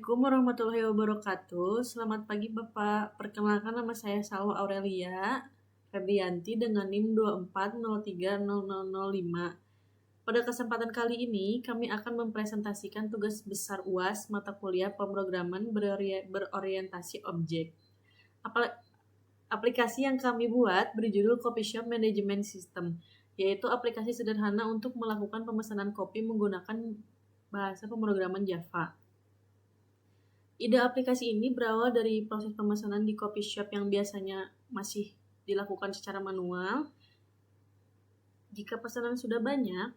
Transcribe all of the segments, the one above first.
Assalamualaikum warahmatullahi wabarakatuh. Selamat pagi Bapak. Perkenalkan nama saya Salwa Aurelia Febrianti dengan NIM 24030005. Pada kesempatan kali ini, kami akan mempresentasikan tugas besar UAS mata kuliah pemrograman berorientasi objek. Aplikasi yang kami buat berjudul Coffee Shop Management System, yaitu aplikasi sederhana untuk melakukan pemesanan kopi menggunakan bahasa pemrograman Java. Ide aplikasi ini berawal dari proses pemesanan di coffee shop yang biasanya masih dilakukan secara manual. Jika pesanan sudah banyak,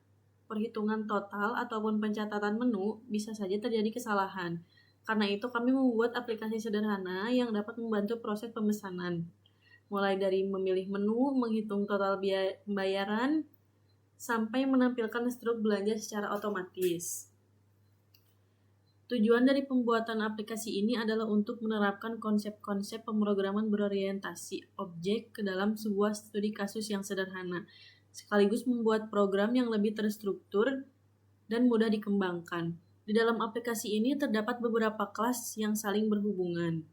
perhitungan total ataupun pencatatan menu bisa saja terjadi kesalahan. Karena itu kami membuat aplikasi sederhana yang dapat membantu proses pemesanan. Mulai dari memilih menu, menghitung total biaya pembayaran, sampai menampilkan struk belanja secara otomatis. Tujuan dari pembuatan aplikasi ini adalah untuk menerapkan konsep-konsep pemrograman berorientasi objek ke dalam sebuah studi kasus yang sederhana, sekaligus membuat program yang lebih terstruktur dan mudah dikembangkan. Di dalam aplikasi ini terdapat beberapa kelas yang saling berhubungan.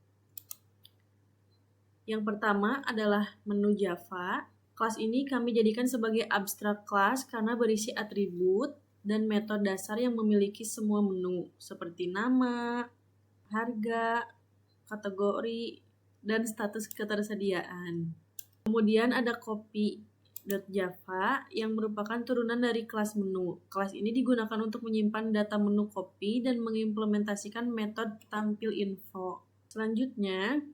Yang pertama adalah menu Java. Kelas ini kami jadikan sebagai abstrak kelas karena berisi atribut dan metode dasar yang memiliki semua menu, seperti nama, harga, kategori, dan status ketersediaan. Kemudian ada copy.java yang merupakan turunan dari kelas menu. Kelas ini digunakan untuk menyimpan data menu kopi dan mengimplementasikan metode tampil info. Selanjutnya,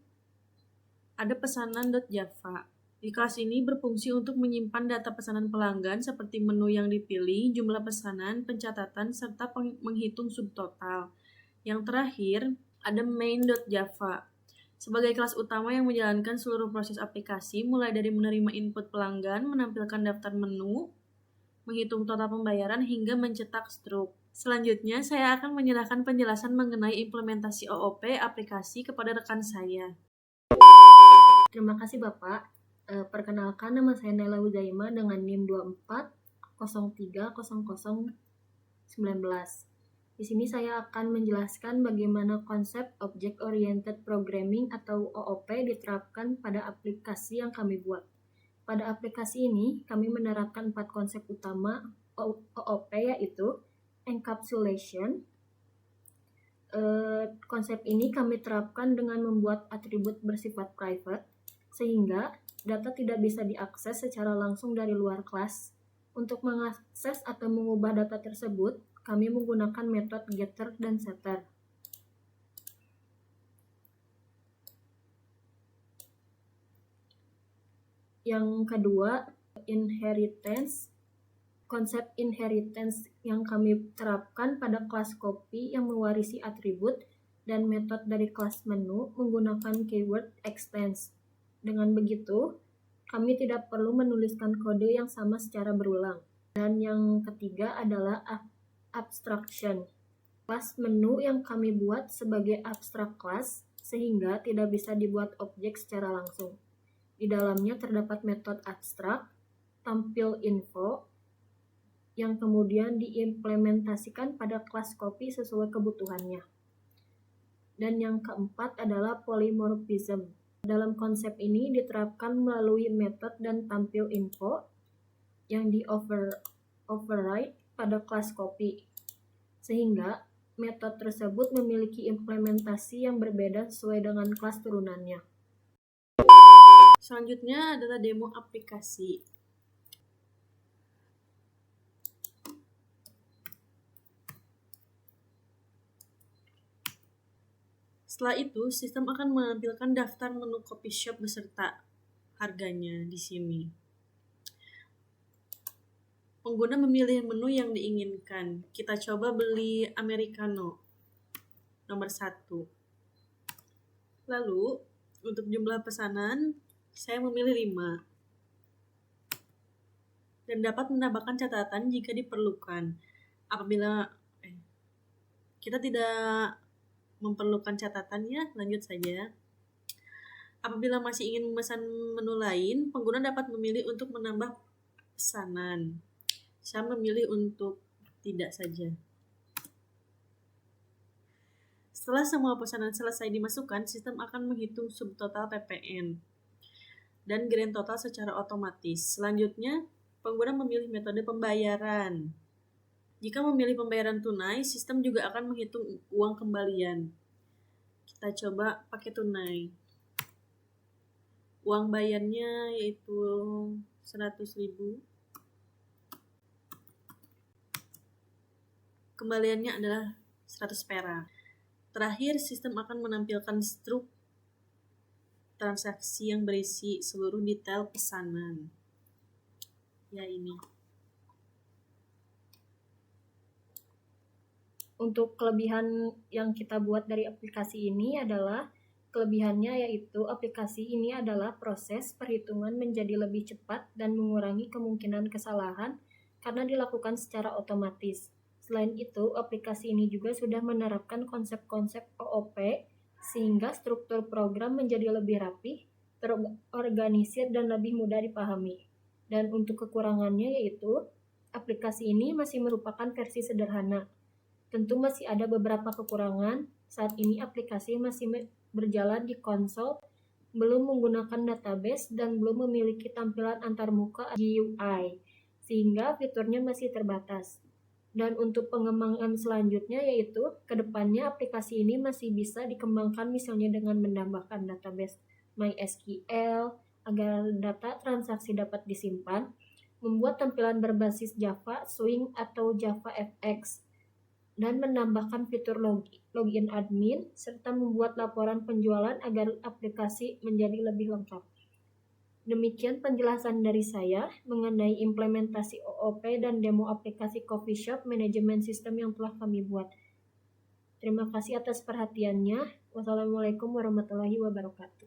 ada pesanan.java. Di kelas ini berfungsi untuk menyimpan data pesanan pelanggan seperti menu yang dipilih, jumlah pesanan, pencatatan, serta menghitung subtotal. Yang terakhir, ada main.java. Sebagai kelas utama yang menjalankan seluruh proses aplikasi, mulai dari menerima input pelanggan, menampilkan daftar menu, menghitung total pembayaran, hingga mencetak struk. Selanjutnya, saya akan menyerahkan penjelasan mengenai implementasi OOP aplikasi kepada rekan saya. Terima kasih Bapak. Perkenalkan, nama saya Naila Huzaima dengan NIM 24030019. Di sini saya akan menjelaskan bagaimana konsep Object Oriented Programming atau OOP diterapkan pada aplikasi yang kami buat. Pada aplikasi ini, kami menerapkan 4 konsep utama OOP, yaitu encapsulation. Konsep ini kami terapkan dengan membuat atribut bersifat private, sehingga data tidak bisa diakses secara langsung dari luar kelas. Untuk mengakses atau mengubah data tersebut, kami menggunakan metode getter dan setter. Yang kedua, inheritance. Konsep inheritance yang kami terapkan pada kelas copy yang mewarisi atribut dan metode dari kelas menu menggunakan keyword extends. Dengan begitu, kami tidak perlu menuliskan kode yang sama secara berulang. Dan yang ketiga adalah abstraction. Kelas menu yang kami buat sebagai abstrak class sehingga tidak bisa dibuat objek secara langsung. Di dalamnya terdapat metode abstrak, tampil info, yang kemudian diimplementasikan pada kelas copy sesuai kebutuhannya. Dan yang keempat adalah polymorphism. Dalam konsep ini diterapkan melalui metode dan tampil info yang di-override pada kelas copy, sehingga metode tersebut memiliki implementasi yang berbeda sesuai dengan kelas turunannya. Selanjutnya adalah demo aplikasi. Setelah itu, sistem akan menampilkan daftar menu coffee shop beserta harganya di sini. Pengguna memilih menu yang diinginkan. Kita coba beli americano nomor 1. Lalu, untuk jumlah pesanan, saya memilih 5. Dan dapat menambahkan catatan jika diperlukan. Apabila kita tidak memperlukan catatannya, lanjut saja. Apabila masih ingin memesan menu lain, pengguna dapat memilih untuk menambah pesanan. Saya memilih untuk tidak saja. Setelah semua pesanan selesai dimasukkan, sistem akan menghitung subtotal PPN dan grand total secara otomatis. Selanjutnya, pengguna memilih metode pembayaran. Jika memilih pembayaran tunai, sistem juga akan menghitung uang kembalian. Kita coba pakai tunai. Uang bayarnya yaitu 100.000. Kembaliannya adalah 100 perak. Terakhir, sistem akan menampilkan struk transaksi yang berisi seluruh detail pesanan. Ya, ini. Untuk kelebihan yang kita buat dari aplikasi ini adalah kelebihannya yaitu aplikasi ini adalah proses perhitungan menjadi lebih cepat dan mengurangi kemungkinan kesalahan karena dilakukan secara otomatis. Selain itu, aplikasi ini juga sudah menerapkan konsep-konsep OOP sehingga struktur program menjadi lebih rapih, terorganisir, dan lebih mudah dipahami. Dan untuk kekurangannya yaitu aplikasi ini masih merupakan versi sederhana. Tentu masih ada beberapa kekurangan. Saat ini aplikasi masih berjalan di konsol, belum menggunakan database, dan belum memiliki tampilan antarmuka GUI, sehingga fiturnya masih terbatas. Dan untuk pengembangan selanjutnya yaitu kedepannya aplikasi ini masih bisa dikembangkan misalnya dengan menambahkan database MySQL agar data transaksi dapat disimpan, membuat tampilan berbasis Java, Swing, atau JavaFX, dan menambahkan fitur login admin, serta membuat laporan penjualan agar aplikasi menjadi lebih lengkap. Demikian penjelasan dari saya mengenai implementasi OOP dan demo aplikasi Coffee Shop manajemen sistem yang telah kami buat. Terima kasih atas perhatiannya. Wassalamualaikum warahmatullahi wabarakatuh.